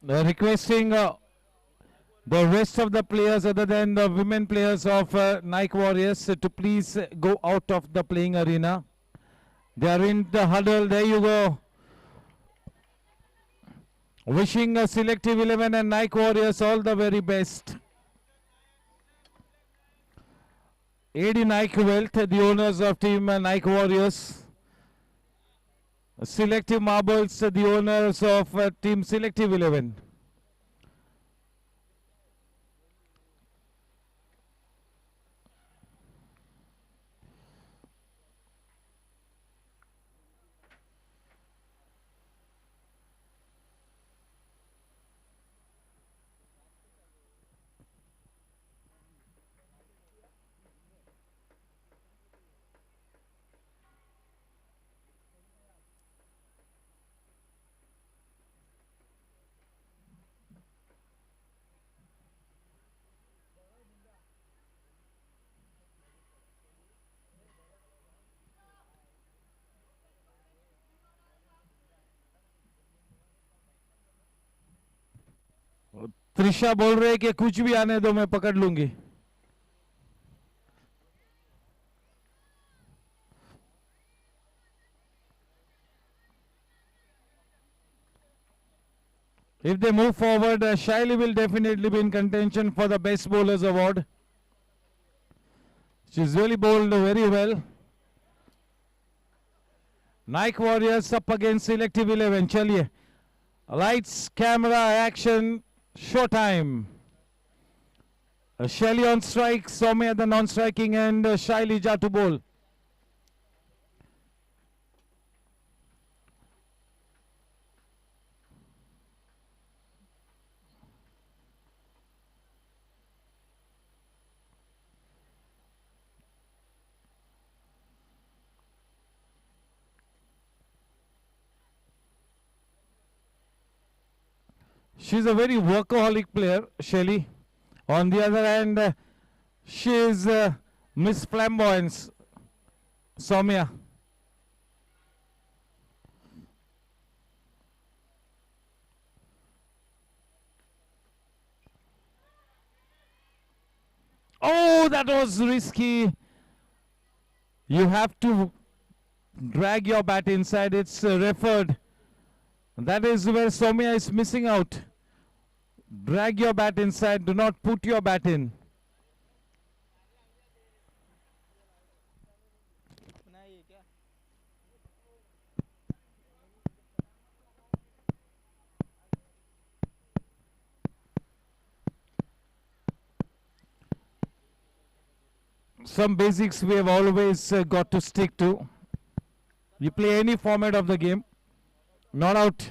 Requesting the rest of the players other than the women players of Nike Warriors to please go out of the playing arena. They are in the huddle. There you go. Wishing a Selective 11 and Nike Warriors all the very best. AD Nike Wealth, the owners of team Nike Warriors. Selective Marbles, the owners of team Selective 11. Trisha बोल रहे कि कुछ भी आने दो मैं पकड़ लूंगी. If they move forward, Shaili will definitely be in contention for the Best Bowlers Award. She's really bowled very well. Nike Warriors up against Selective 11. Chaliye. Lights, camera, action, showtime. Shelly on strike, Soumya at the non-striking end, Shaili Jha to bowl. She's a very workaholic player, Shelly. On the other hand, she is Miss Flamboyance, Soumya. Oh, that was risky. You have to drag your bat inside. It's referred. That is where Soumya is missing out. Drag your bat inside. Do not put your bat in. Some basics we have always got to stick to. You play any format of the game, not out.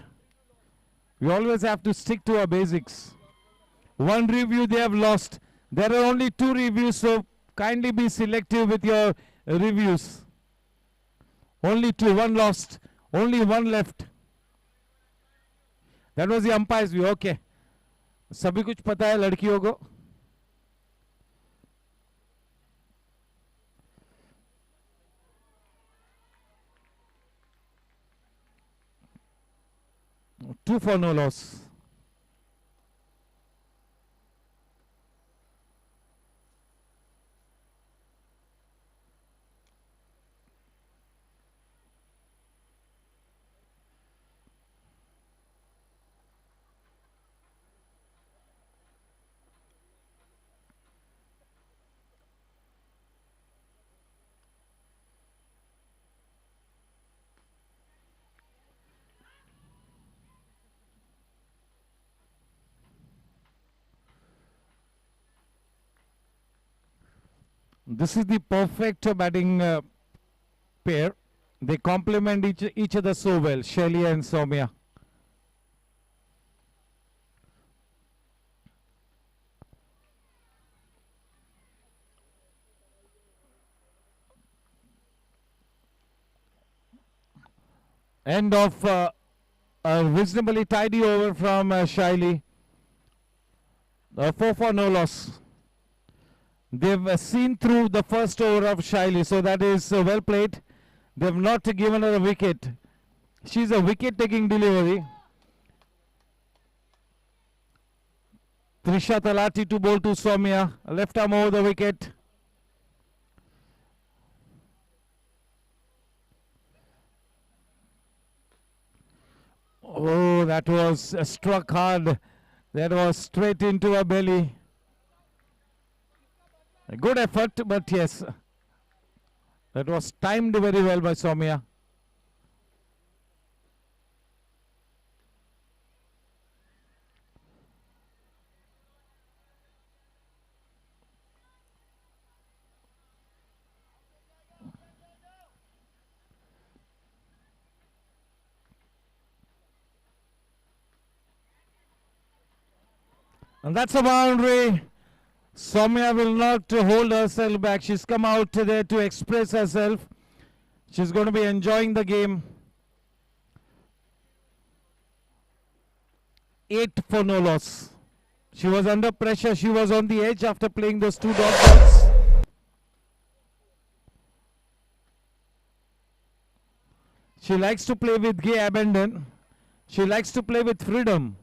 We always have to stick to our basics. One review they have lost. There are only 2 reviews, so kindly be selective with your reviews. Only 2, 1 lost, only 1 left. That was the umpire's view. Okay. सभी कुछ पता है लड़कियों को. Two for no loss. This is the perfect batting pair. They complement each other so well, Shelly and Soumya. End of a reasonably tidy over from Shaili. 4 for no loss. They've seen through the first over of Shaili, so that is well played. They've not given her a wicket. She's a wicket-taking delivery. Trisha Talati to bowl to Soumya. Left arm over the wicket. Oh, that was struck hard. That was straight into her belly. A good effort, but yes, that was timed very well by Soumya. And that's a boundary. Soumya will not hold herself back. She's come out there to express herself. She's going to be enjoying the game. 8 for no loss. She was under pressure. She was on the edge after playing those 2 dot balls. She likes to play with gay abandon. She likes to play with freedom.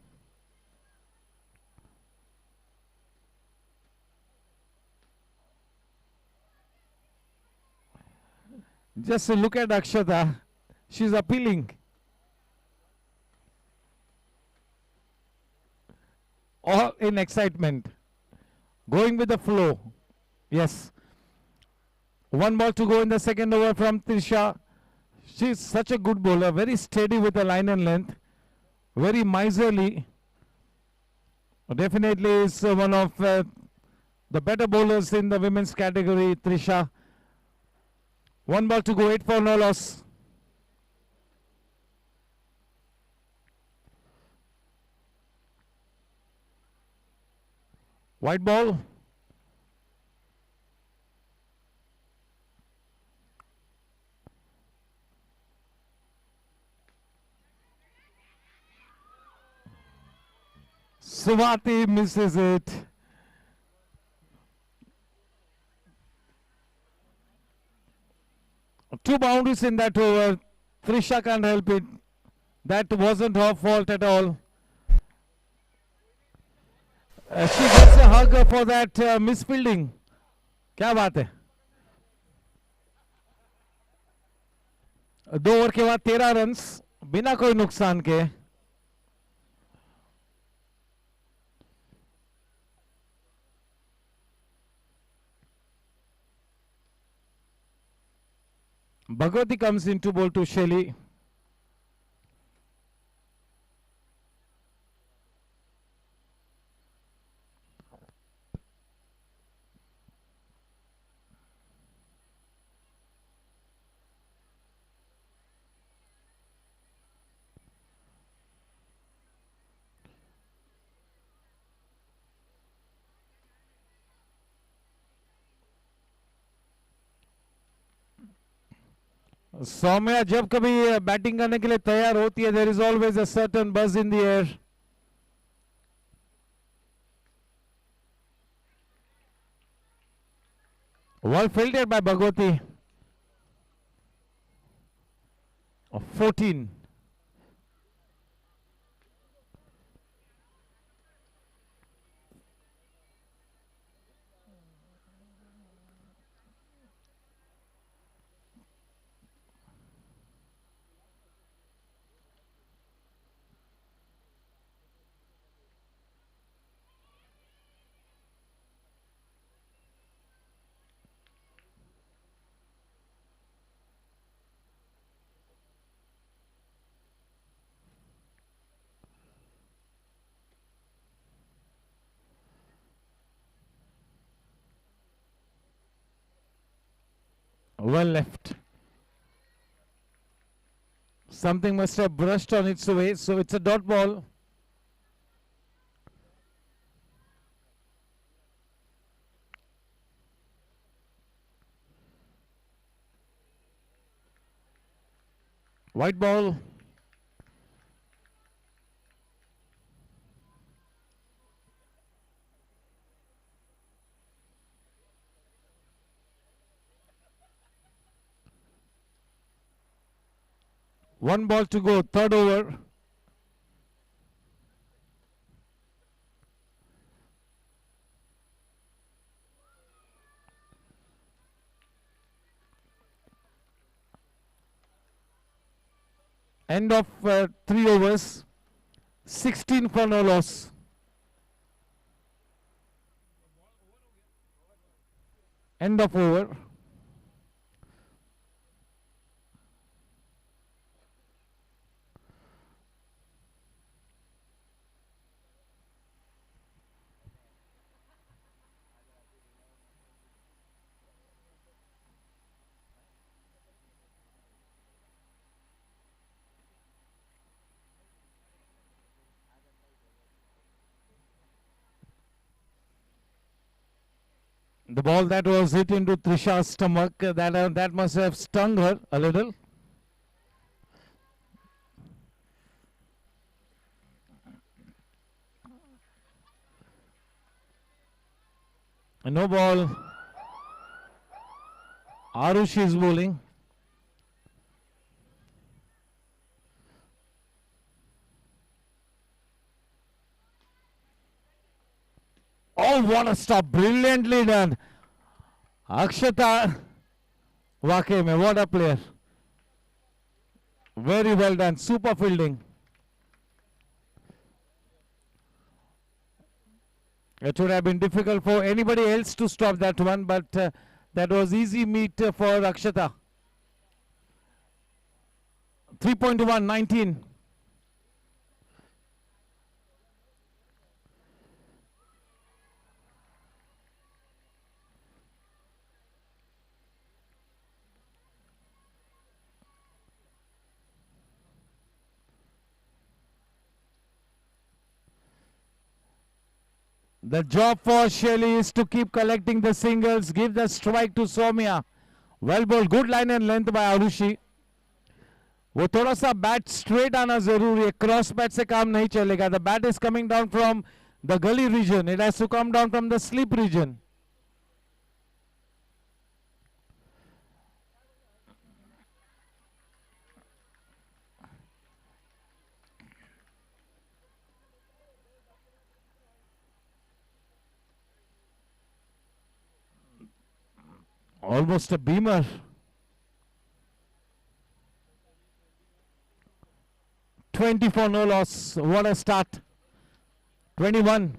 Just look at Akshata. She's appealing. All in excitement. Going with the flow. Yes. 1 ball to go in the second over from Trisha. She's such a good bowler. Very steady with the line and length. Very miserly. Definitely is one of the better bowlers in the women's category, Trisha. 1 ball to go, 8 for no loss. White ball. Suvati misses it. Two boundaries in that over. Trisha can't help it. That wasn't her fault at all. She gets a hug for that misfielding. क्या बात है? 2 over के बाद 13 runs बिना कोई नुकसान के. Bhagwati comes in to bowl to Shelly. Saumya जब कभी बैटिंग करने के लिए तैयार होती है, there is always a certain buzz in the air. Well fielded by Bhagwati. 14. Well left. Something must have brushed on its way, so it's a dot ball. White ball. One ball to go, third over. End of 3 overs. 16 for no loss. End of over. The ball that was hit into Trisha's stomach, that must have stung her a little. No ball. Arushi is bowling. Oh, what a stop. Brilliantly done. Akshata Wakeme, what a player. Very well done. Super fielding. It would have been difficult for anybody else to stop that one, but that was easy meet for Akshata. 3.1, 19. The job for Shelly is to keep collecting the singles, give the strike to Soumya. Well bowled, good line and length by Arushi. वो थोड़ा सा bat straight आना जरूरी है, cross bat से काम नहीं चलेगा. The bat is coming down from the gully region. It has to come down from the slip region. Almost a beamer. 24 no loss. What a start. 21.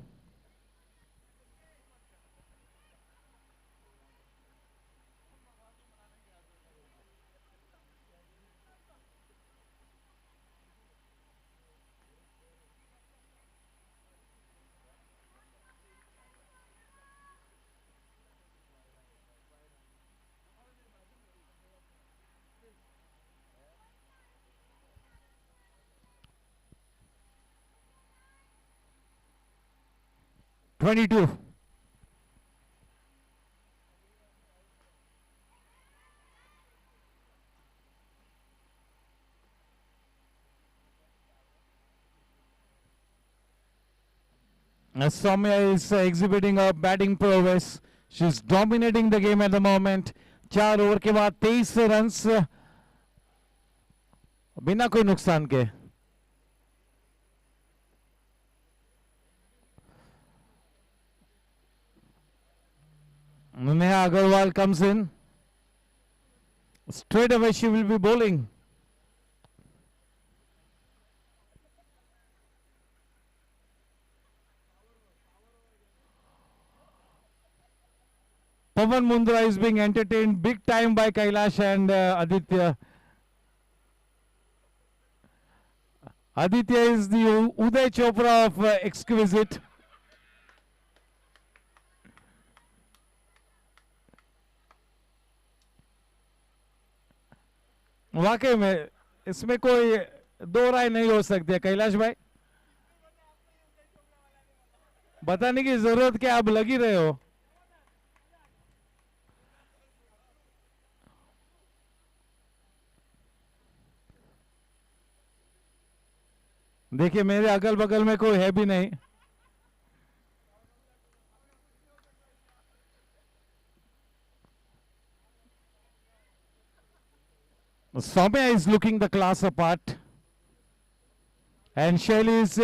Soumya is exhibiting her batting prowess. She's dominating the game at the moment. 4 over के बाद 23 runs बिना कोई नुकसान के. Neha Agarwal comes in. Straight away she will be bowling. Pawan Mundra is being entertained big time by Kailash and Aditya. Aditya is the Uday Chopra of Exquisite. वाकई में इसमें कोई दो राय नहीं हो सकती है. कैलाश भाई, बताने की जरूरत क्या, आप लग ही रहे हो. देखिए मेरे अगल बगल में कोई है भी नहीं. Soumya is looking the class apart, and Shelly is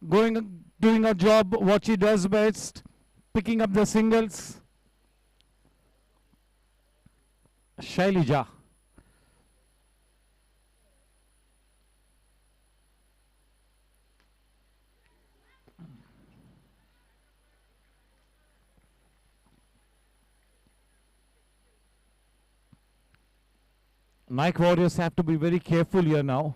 doing a job what she does best, picking up the singles. Shailija. Nike Warriors have to be very careful here now.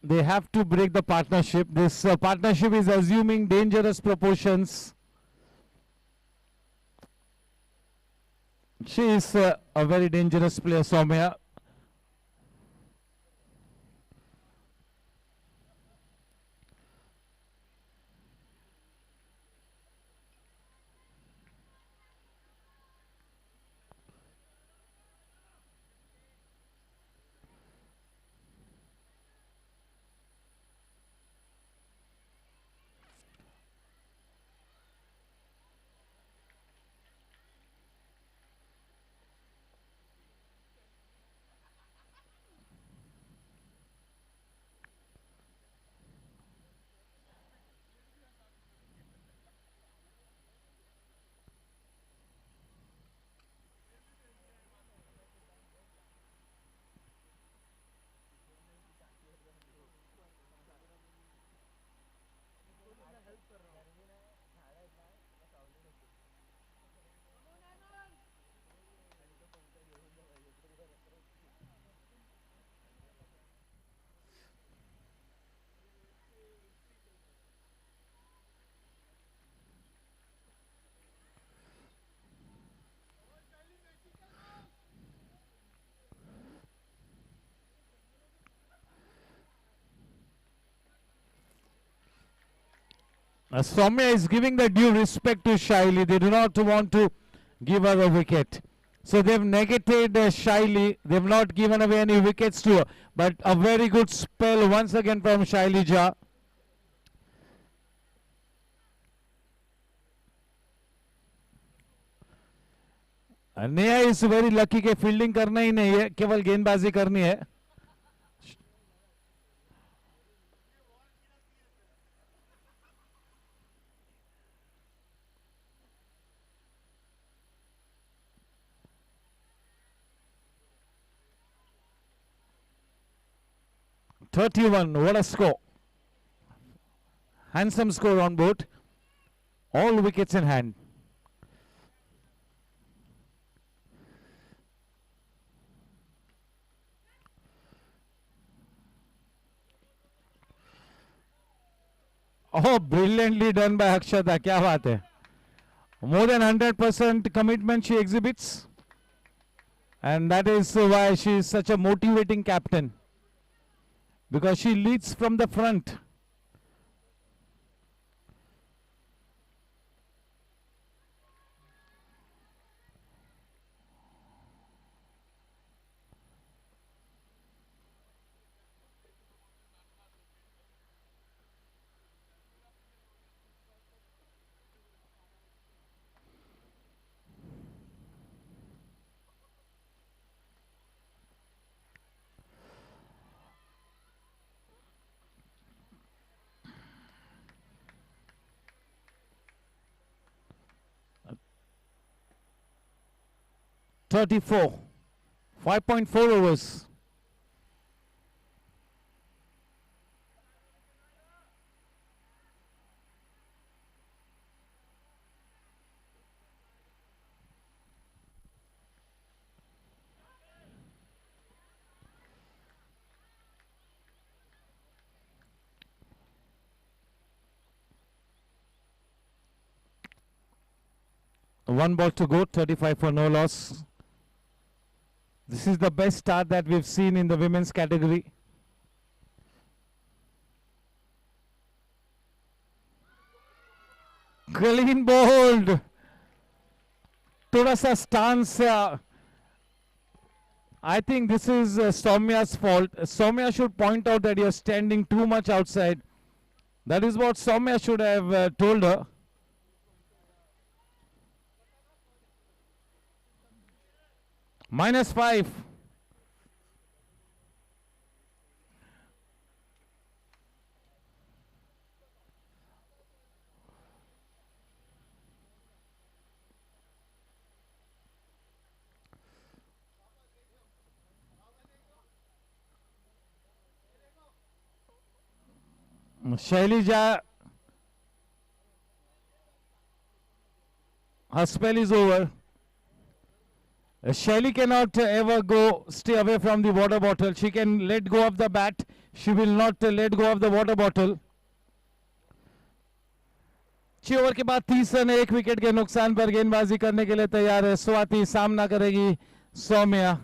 They have to break the partnership. This partnership is assuming dangerous proportions. She is a very dangerous player, Soumya. Soumya is giving the due respect to Shaili. They do not want to give her a wicket. So they've negated Shaili. They've not given away any wickets to her. But a very good spell once again from Shaili Jha. Neha इस very lucky के fielding करना ही नहीं है, केवल गेंदबाजी करनी है. (31). What a score! Handsome score on board. All wickets in hand. Oh, brilliantly done by Akshata. क्या बात है. More than 100% commitment she exhibits. And that is why she is such a motivating captain. Because she leads from the front. (34). 5.4 overs. One ball to go, 35 for no loss. This is the best start that we've seen in the women's category. Clean bowled. थोड़ा सा stance. I think this is Soumya's fault. Soumya should point out that you're standing too much outside. That is what Soumya should have told her. -5. Shaili Jha Her spell is over. Shaili cannot ever stay away from the water bottle. She can let go of the bat. She will not let go of the water bottle. 6 over के बाद 30 run 1 wicket के नुकसान पर गेंदबाजी करने के लिए तैयार है स्वाति. सामना करेगी Saumya.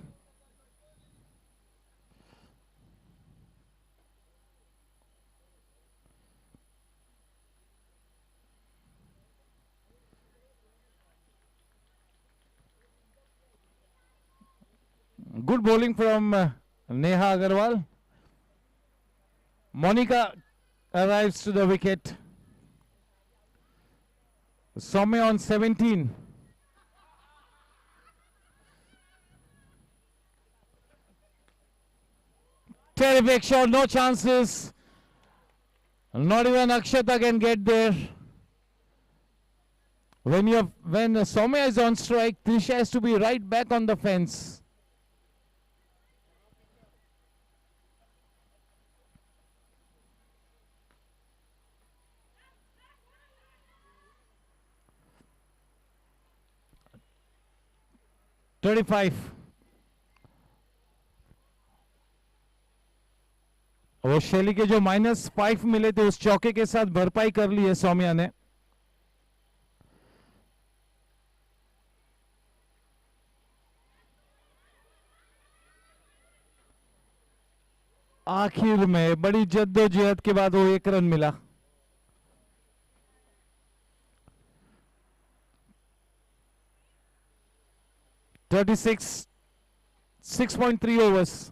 Good bowling from Neha Agarwal. Monica arrives to the wicket. Soumya on 17. Terrific shot, no chances. Not even Akshata can get there. When Soumya is on strike, Trisha has to be right back on the fence. वो शैली के जो -5 मिले थे उस चौके के साथ भरपाई कर ली है सौम्या ने. आखिर में बड़ी जद्दोजहद के बाद वो 1 रन मिला. (36) 6.3 overs.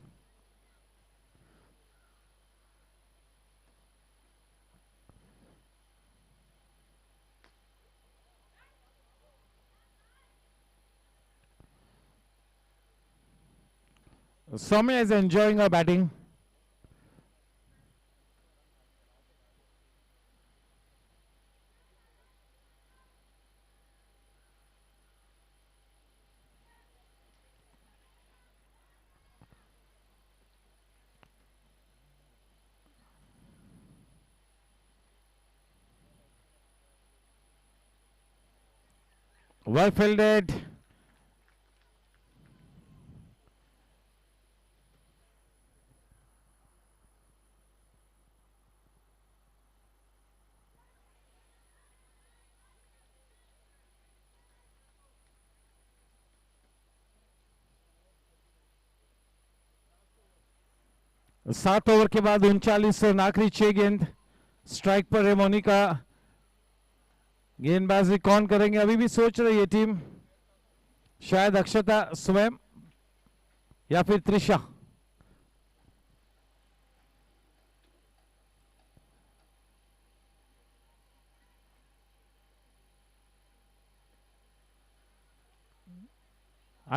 Soumya is enjoying her batting. Well fielded. सात ओवर के बाद 39 रन. आखिरी 6 गेंद. स्ट्राइक पर है मोनिका. गेंदबाजी कौन करेंगे अभी भी सोच रही है टीम. शायद अक्षता स्वयं या फिर त्रिशा.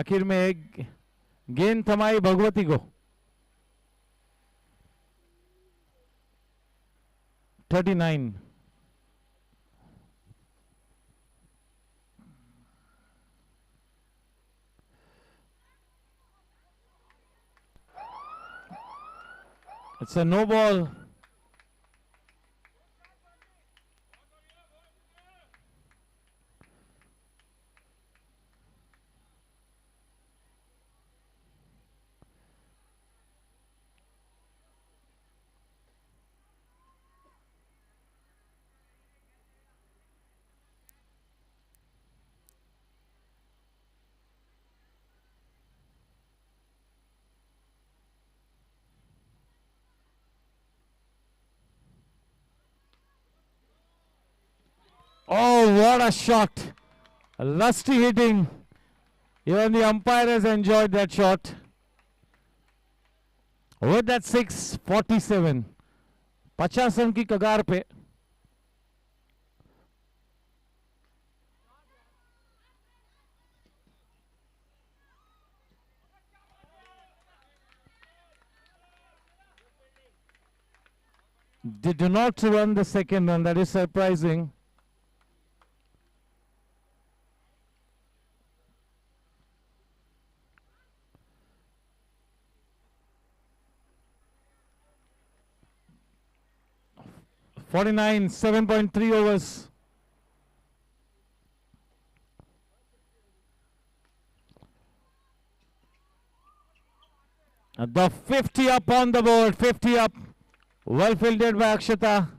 आखिर में एक गेंद थमाई भगवती को. 39. It's a no ball. Oh, what a shot. Lusty hitting. Even the umpire has enjoyed that shot. With that 6:47. 50 run की कगार पे. They do not run the second run. That is surprising. (49) 7.3 overs. The 50 up on the board, 50 up. Well fielded by Akshata.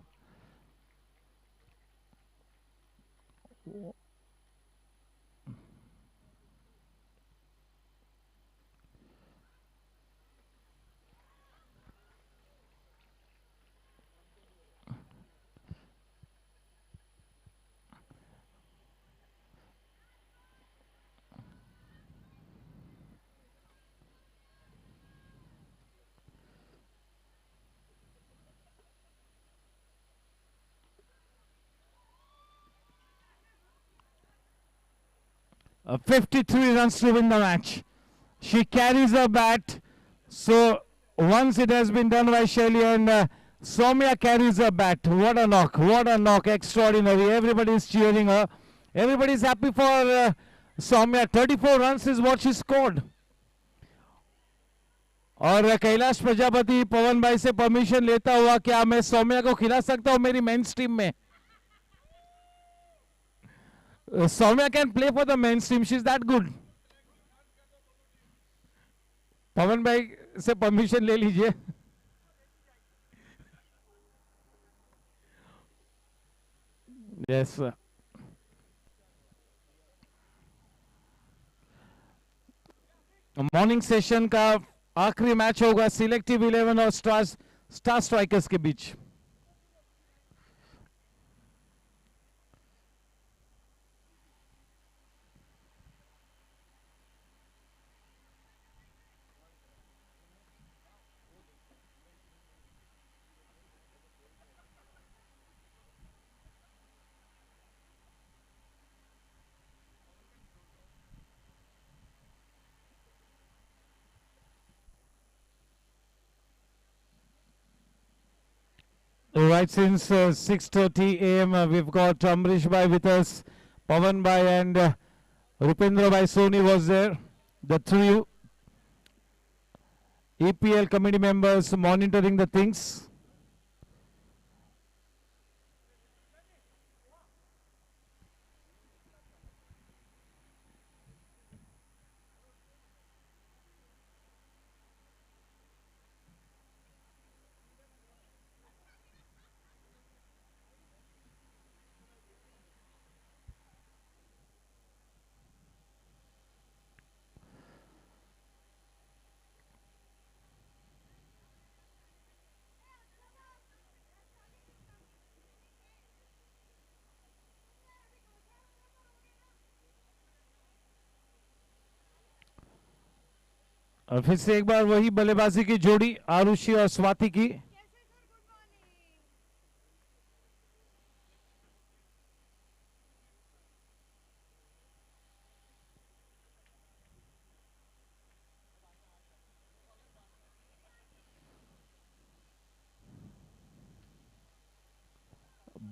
53 runs to win the match. She carries her bat. So once it has been done by Shelly and Soumya carries her bat. What a knock. What a knock. Extraordinary. Everybody is cheering her. Everybody is happy for Soumya. 34 runs is what she scored. और कैलाश प्रजापति पवन भाई से permission लेता हुआ क्या मैं सौम्या को खिला सकता हूं मेरी मेंस टीम में? Soumya can play for the men's team. She's that good. पवन भाई से परमिशन ले लीजिए. Yes, sir. मॉर्निंग सेशन का आखिरी मैच होगा सिलेक्टिव 11 और स्टार स्ट्राइकर्स के बीच. Right since 6:30 a.m. We've got Amrish Bhai with us, Pavan Bhai and Rupendra Bhai Soni was there. The three EPL committee members monitoring the things. और फिर से एक बार वही बल्लेबाजी की जोड़ी आरुषि और स्वाति की.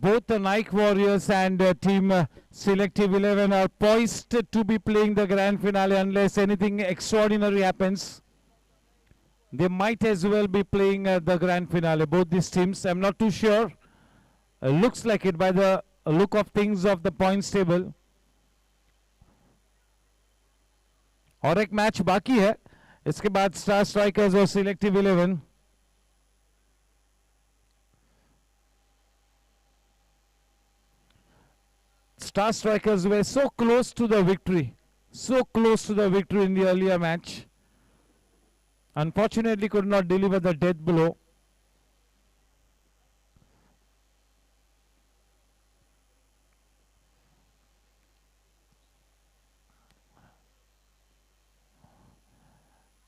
Both the Nike Warriors and team Selective 11 are poised to be playing the grand finale unless anything extraordinary happens. They might as well be playing the grand finale. Both these teams, I'm not too sure. Looks like it by the look of things of the points table. और एक match बाकी है इसके बाद star strikers और selective 11. Star Strikers were so close to the victory. So close to the victory in the earlier match. Unfortunately could not deliver the death blow.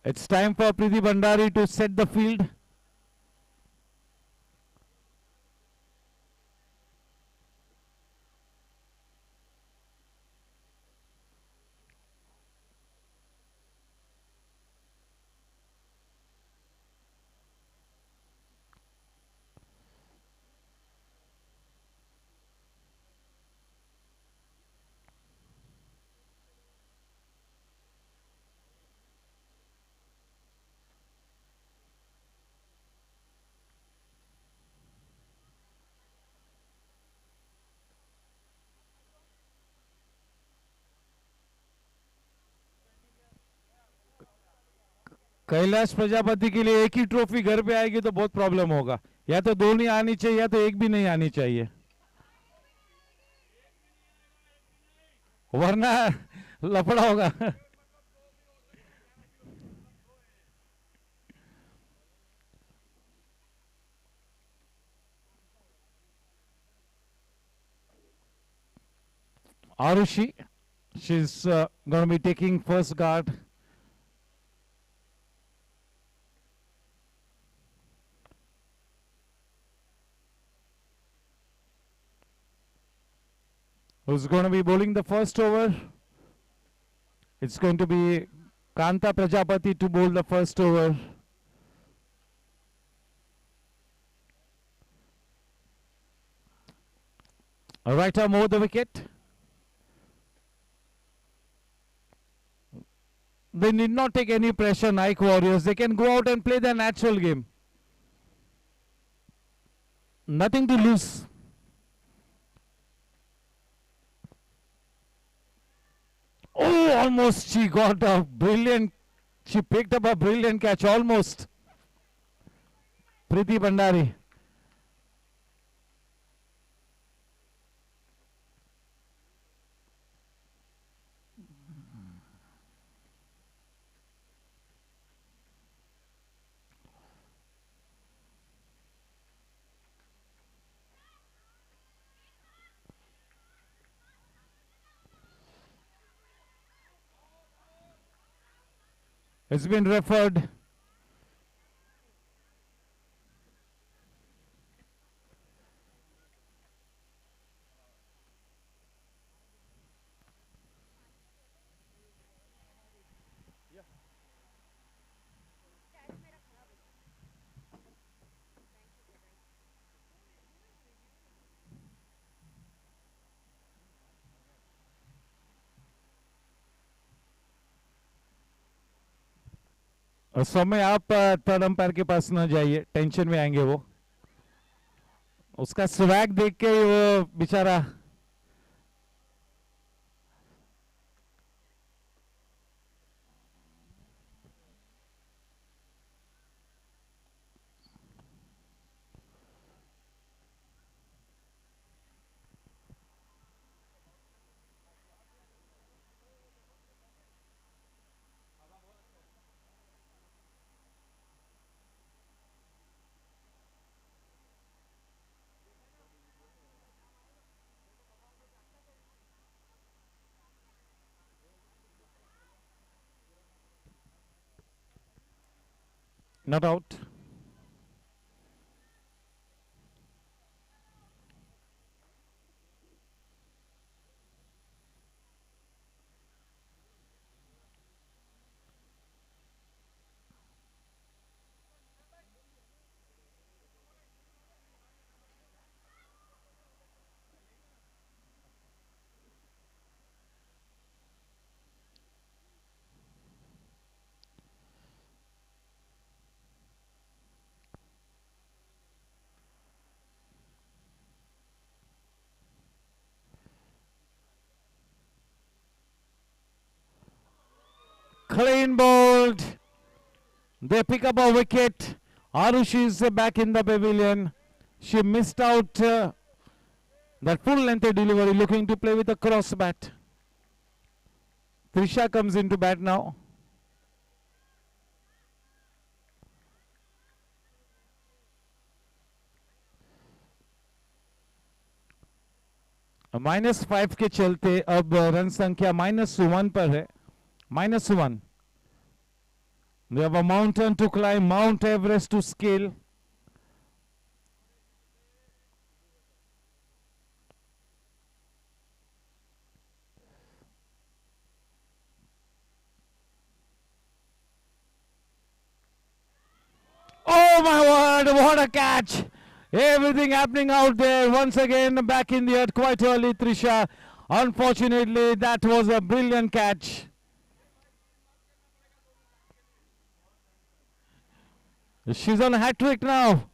It's time for Preeti Bhandari to set the field. Kailash Prajapati के लिए एक ही trophy घर पे आएगी तो बहुत problem होगा। या तो दो नहीं आनी चाहिए या तो एक भी नहीं आनी चाहिए, वरना लफड़ा होगा। Arushi, she's going to be taking first guard. Who's going to be bowling the first over? It's going to be Kanta Prajapati to bowl the first over. A right arm over the wicket. They need not take any pressure, Nike Warriors. They can go out and play their natural game. Nothing to lose. Oh, almost she got a brilliant, she picked up a brilliant catch, almost. Preeti Bhandari. It's been referred. समय आप third umpire के पास ना जाइए, tension में आएंगे वो। उसका swag देख के वो बेचारा। Not out. Clean bowled. They pick up a wicket. Arushi is back in the pavilion. She missed out that full length delivery, looking to play with a cross bat. Trisha comes into bat now. -5 के चलते अब run संख्या -1 पर है। -1. They have a mountain to climb, Mount Everest to scale. Oh my word, what a catch! Everything happening out there. Once again, back in the earth quite early, Trisha. Unfortunately, that was a brilliant catch. She's on a hat trick now.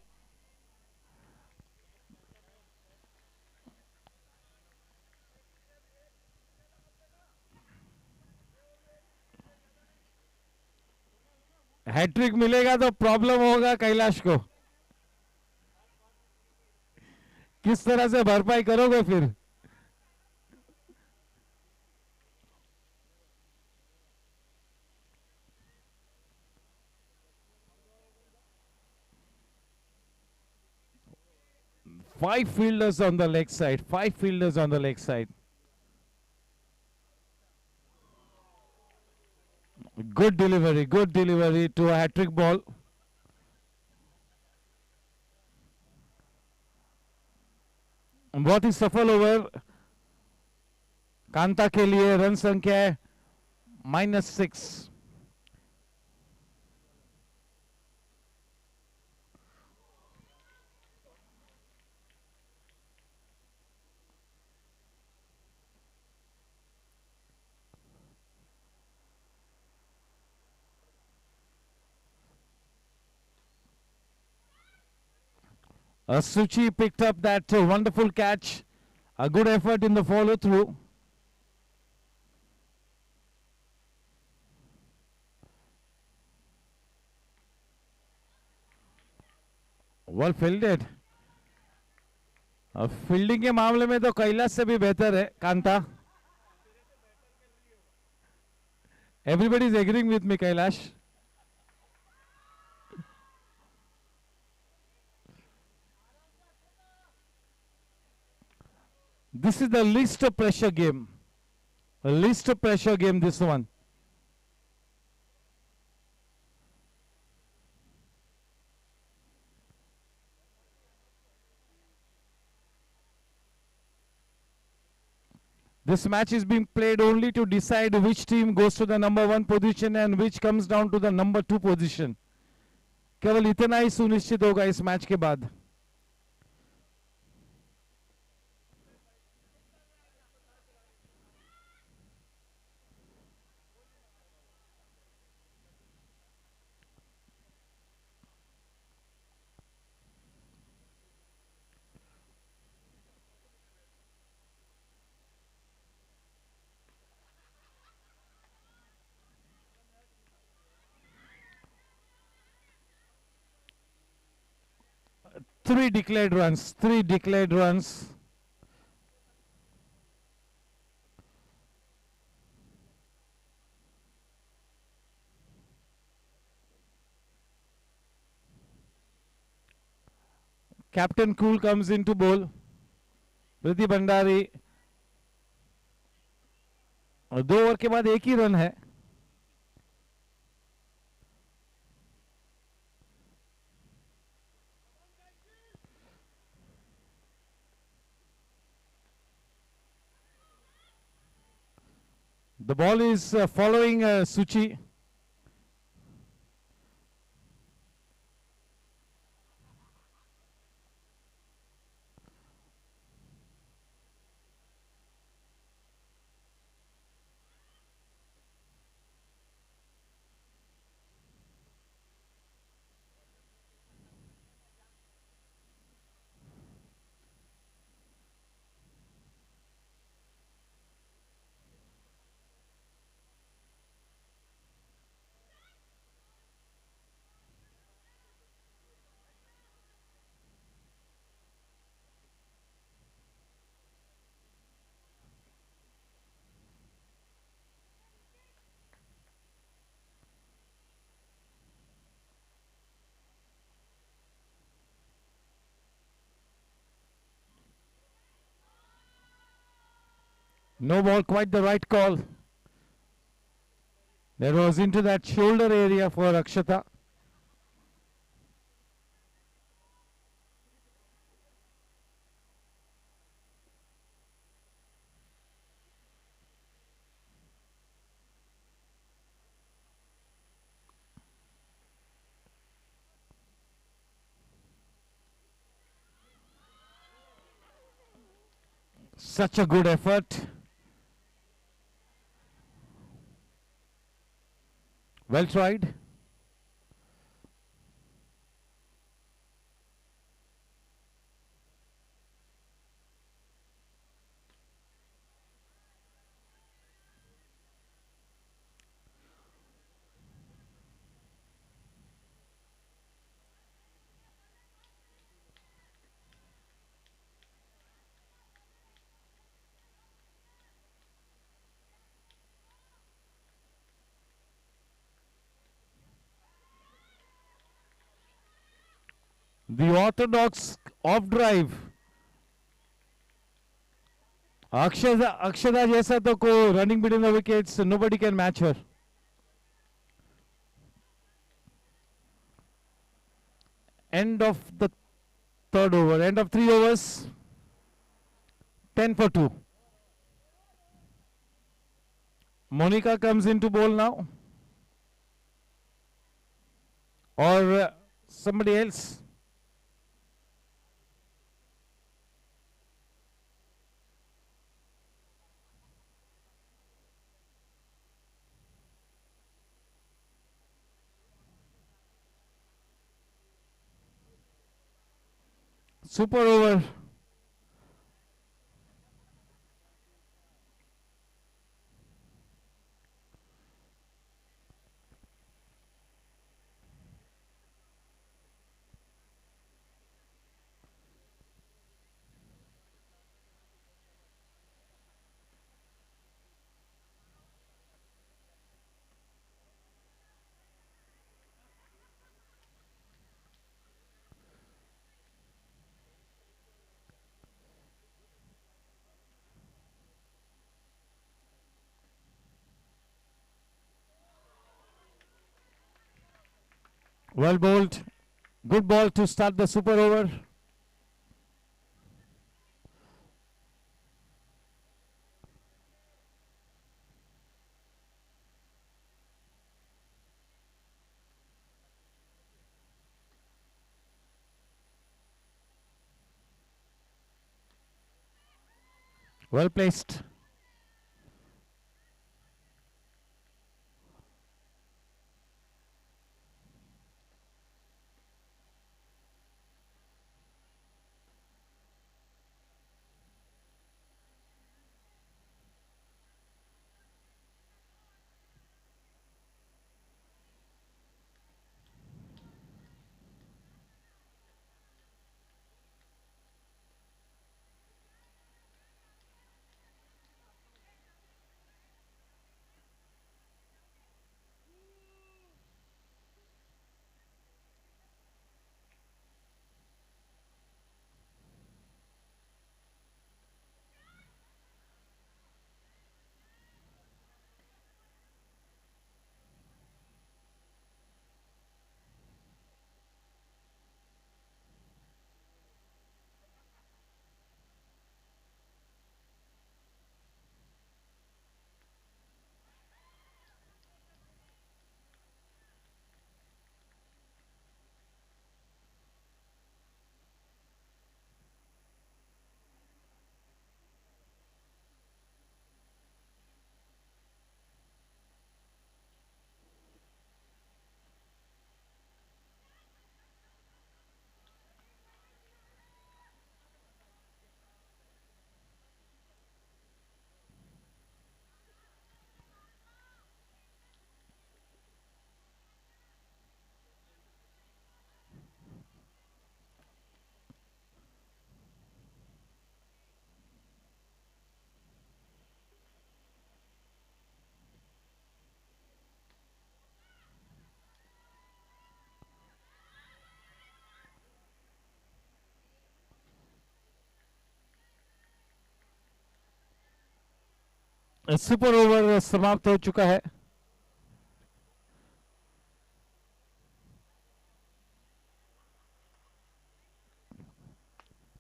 Hat trick मिलेगा तो problem होगा कैलाश को, किस तरह से भरपाई करोगे फिर। Five fielders on the leg side. Five fielders on the leg side. Good delivery. Good delivery to a hat-trick ball. बहुत ही सफल ओवर कांता के लिए। रन संख्या है -6। Suchi picked up that wonderful catch. A good effort in the follow through. Well fielded. Fielding के मामले में तो कैलाश से भी बेहतर है Kanta. Everybody is agreeing with me Kailash. This is the least pressure game. Least pressure game, this one. This match is being played only to decide which team goes to the number 1 position and which comes down to the number 2 position. केवल इतना ही सुनिश्चित होगा इस match के बाद। Three declared runs. Three declared runs. Captain Cool comes into bowl. Priti Bhandari. और 2 over के बाद एक ही रन है। The ball is following Suchi. No ball, quite the right call. That was into that shoulder area for Akshata. Such a good effort. Well tried. The orthodox off drive. Akshada जैसा तो को running between the wickets, nobody can match her. End of the third over. End of 3 overs. 10 for 2. Monica comes into bowl now. Or somebody else. Super over. Well bowled. Good ball to start the super over. Well placed. Super over समाप्त हो चुका है.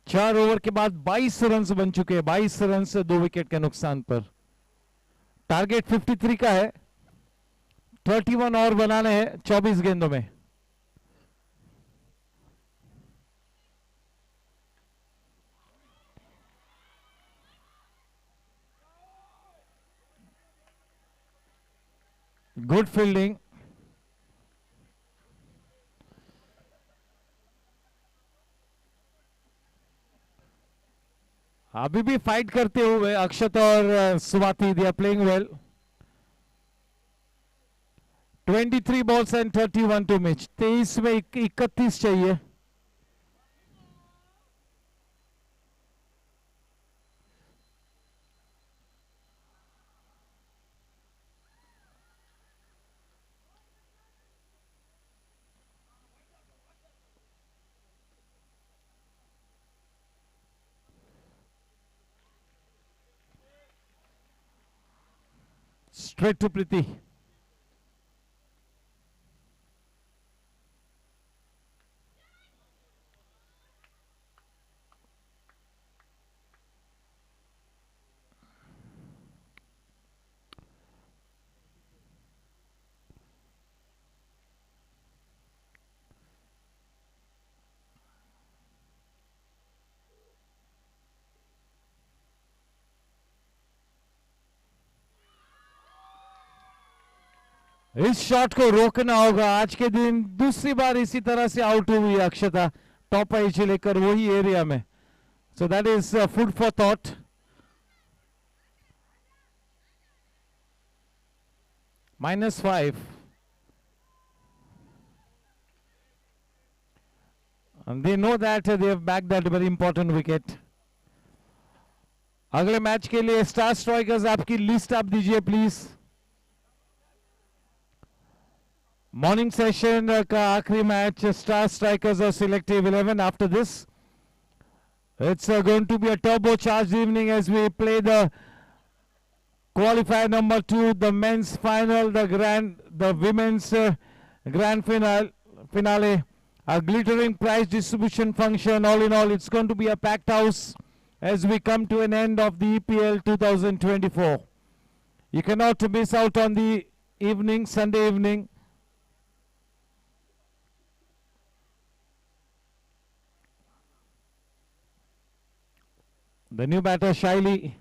चार over के बाद 22 run बन चुके हैं. 22 रन से 2 विकेट के नुकसान पर. टारगेट 53 का है. 31 और बनाने हैं 24 गेंदों में. Good fielding. अभी भी फाइट करते हुए अक्षत और Suvati, they are playing well. 23 balls and 31 to match. 23 में 31 चाहिए. Straight to Priti. इस शॉट को रोकना होगा. आज के दिन दूसरी बार इसी तरह से आउट हुई अक्षता टॉप एज लेकर वही एरिया में. So that is food for thought. -5. And they know that they have bagged that very important wicket. अगले मैच के लिए स्टार स्ट्राइकर्स आपकी लिस्ट आप दीजिए प्लीज. मॉर्निंग सेशन का आखिरी मैच. स्टार स्ट्राइकर्स और selective 11. After this it's going to be a turbocharged evening as we play the qualifier number 2, the men's final, the women's grand finale, a glittering prize distribution function. All in all, it's going to be a packed house as we come to an end of the EPL 2024. You cannot miss out on the evening, Sunday evening. The new batter Shaili.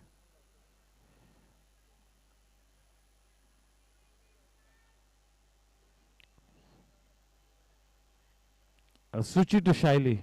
Suchi to Shaili.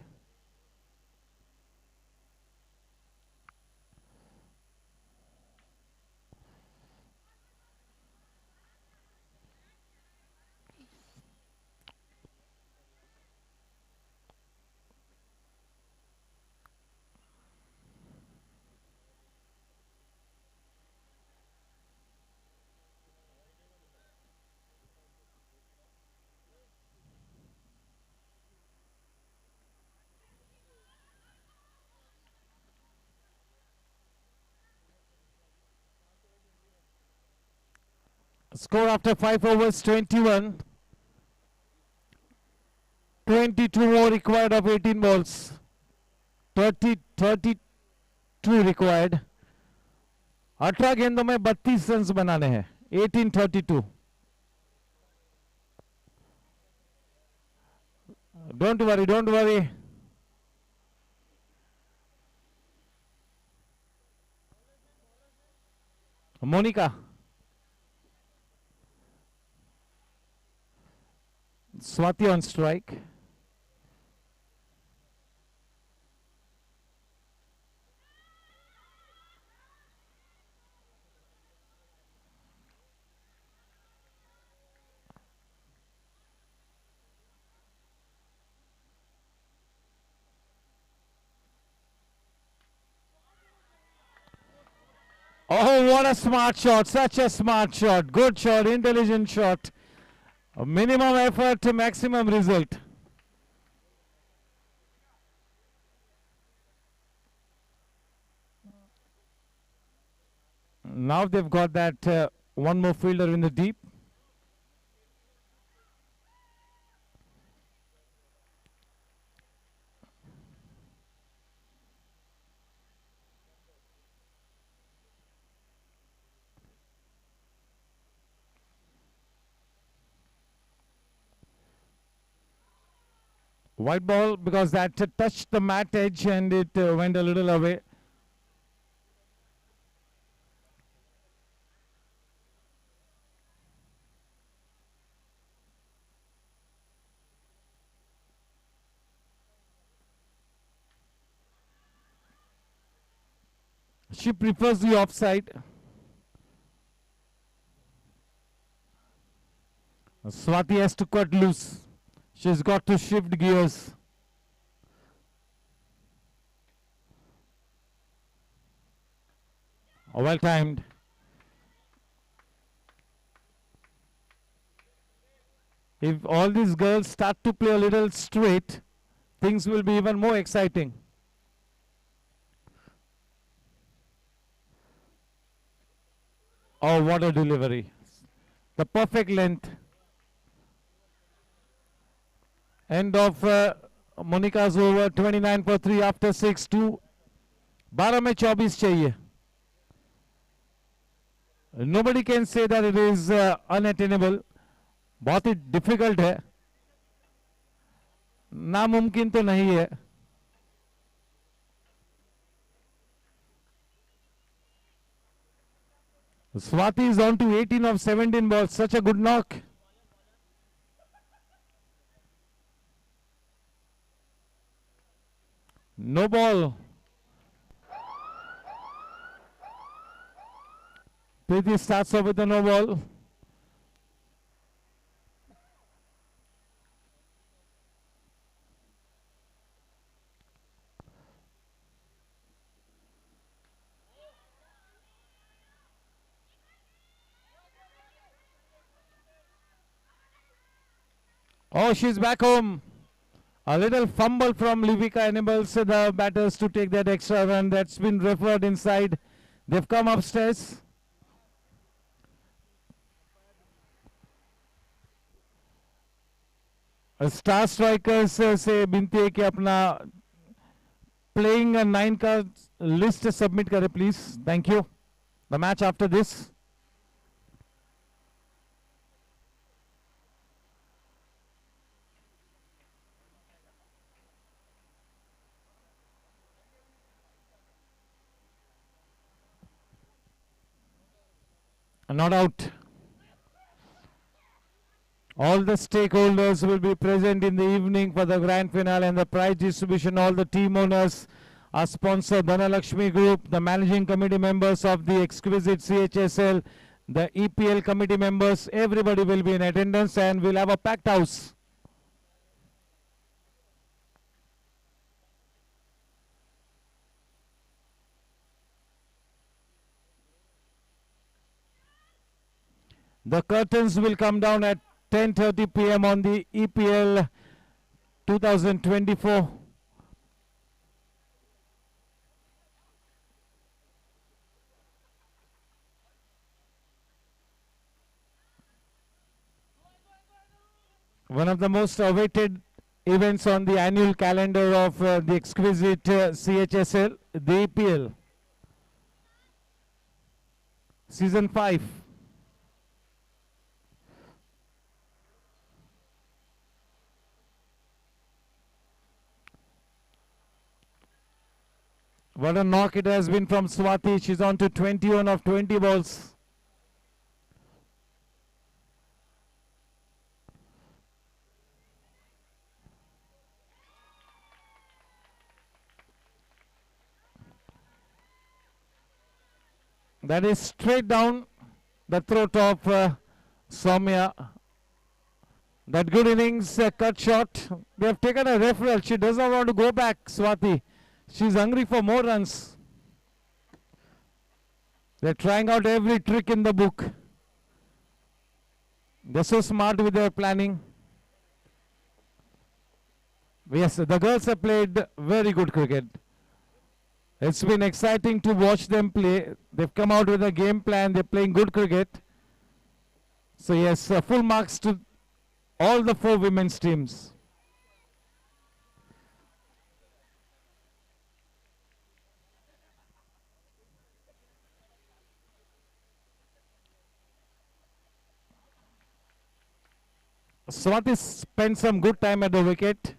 Score after 5 overs 21. 22 more required of 18 balls. 32 required. 18 गेंदों में 32 run बनाने हैं. 18-32. Don't worry, don't worry. Monica. Swati on strike. Oh, what a smart shot. Such a smart shot. Good shot, intelligent shot. A minimum effort to maximum result. Now they've got that one more fielder in the deep. White ball because that touched the mat edge and it went a little away. She prefers the offside. Swati has to cut loose. She's got to shift gears. Oh, well timed. If all these girls start to play a little straight, things will be even more exciting. Oh, what a delivery. The perfect length. End of Monika's over. 29 for 3 after 6. 2. 12 में 24 चाहिए. Nobody can say that it is unattainable. बहुत ही difficult है, नामुमकिन तो नहीं है. Swati is on to 18 of 17 balls. Such a good knock. No ball. Preeti starts off with a no ball. Oh, she's back home. A little fumble from Livika enables the batters to take that extra run. That's been referred inside. They've come upstairs. Star strikers से विनती है कि अपना playing 9 का list submit करें please. Thank you. The match after this. Not out. All the stakeholders will be present in the evening for the grand finale and the prize distribution. All the team owners, our sponsor Dhanalakshmi Group, the managing committee members of the exquisite CHSL, the EPL committee members, everybody will be in attendance and we'll have a packed house. The curtains will come down at 10:30 p.m. on the EPL 2024. One of the most awaited events on the annual calendar of the exquisite CHSL, the EPL. Season 5. What a knock it has been from Swati. She's on to 21 of 20 balls. That is straight down the throat of Soumya. That good innings, cut shot. They have taken a referral. She does not want to go back, Swati. She's hungry for more runs. They're trying out every trick in the book. They're so smart with their planning. Yes, the girls have played very good cricket. It's been exciting to watch them play. They've come out with a game plan. They're playing good cricket. So yes, full marks to all the 4 women's teams. Swati spent some good time at the wicket.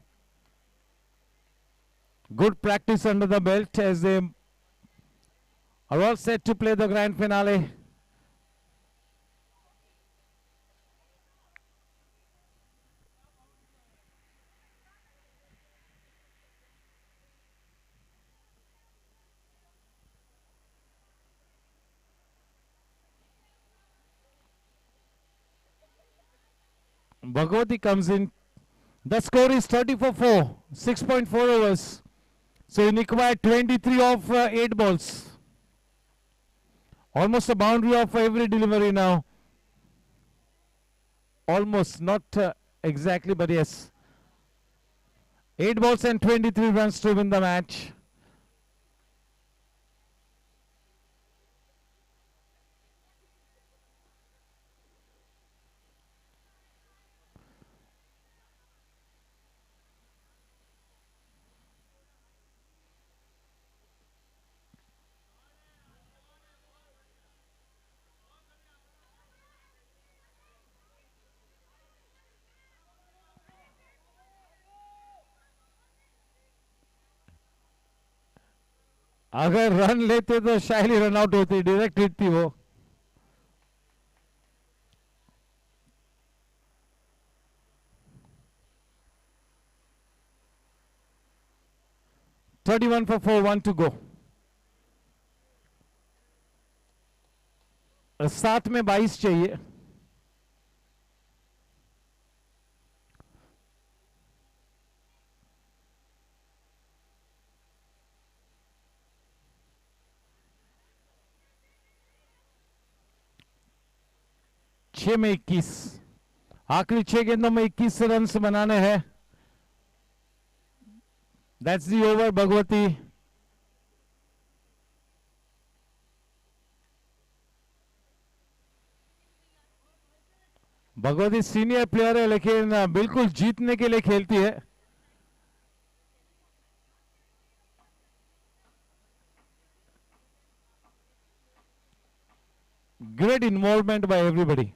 Good practice under the belt as they are all set to play the grand finale. Bhagwati comes in. The score is 30 for 4, 6.4 overs. So in required 23 of 8 balls. Almost a boundary of every delivery now. Almost, not exactly, but yes. 8 balls and 23 runs to win the match. अगर run लेते तो शायद ही run out होती, direct hit थी वो. 31 for 4, 1 to go. 7 में 22 चाहिए. छह में 21. आखिरी 6 गेंदों में 21 रन बनाने हैं. That's the over Bhagwati. Bhagwati senior player है लेकिन बिल्कुल जीतने के लिए खेलती है. Great involvement by everybody.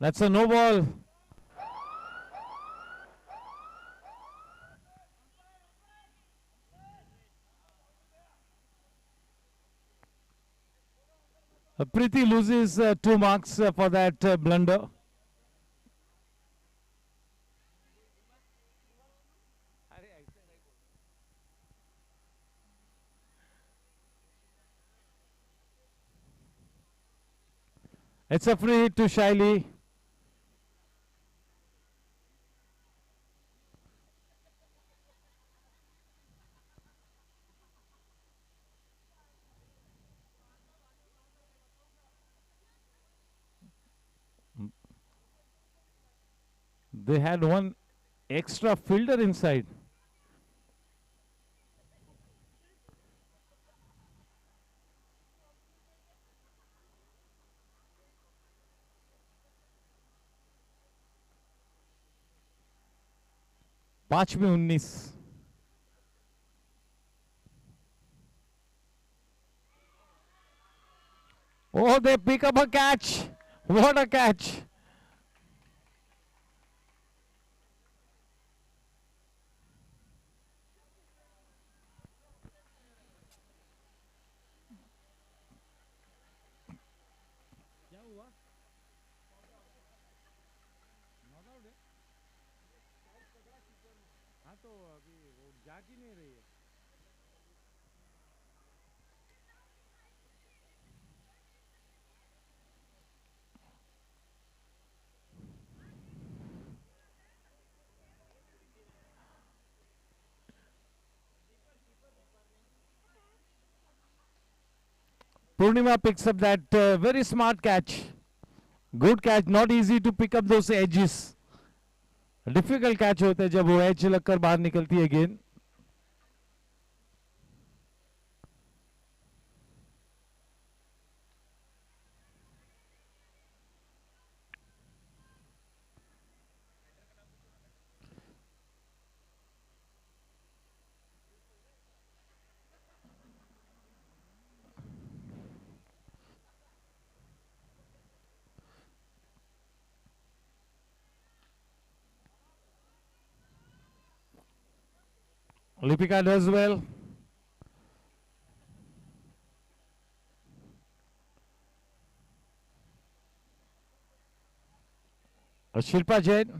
That's a no ball. Preeti loses 2 marks for that blunder. It's a free hit to Shaili. They had one extra fielder inside. पांच में 19. Oh, they pick up a catch. What a catch. Purnima picks up that very smart catch. Good catch. Not easy to pick up those edges. Difficult catch होते हैं जब वो edge लगकर बाहर निकलती है गेंद. Lipika does well. Shilpa Jain.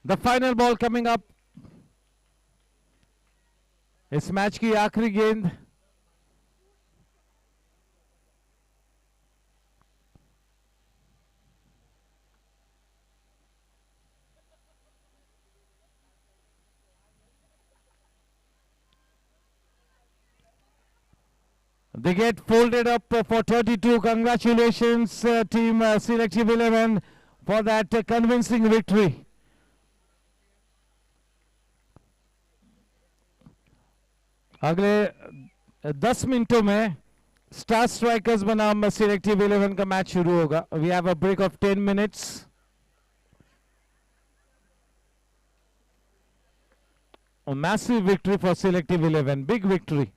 The final ball coming up. इस मैच की आखिरी गेंद। They get folded up for 32. Congratulations, team Selective 11, for that convincing victory. अगले 10 मिनटों में स्टार स्ट्राइकर्स बनाम सिलेक्टिव 11 का मैच शुरू होगा. We have a break of 10 minutes. A massive victory for Selective 11. Big victory.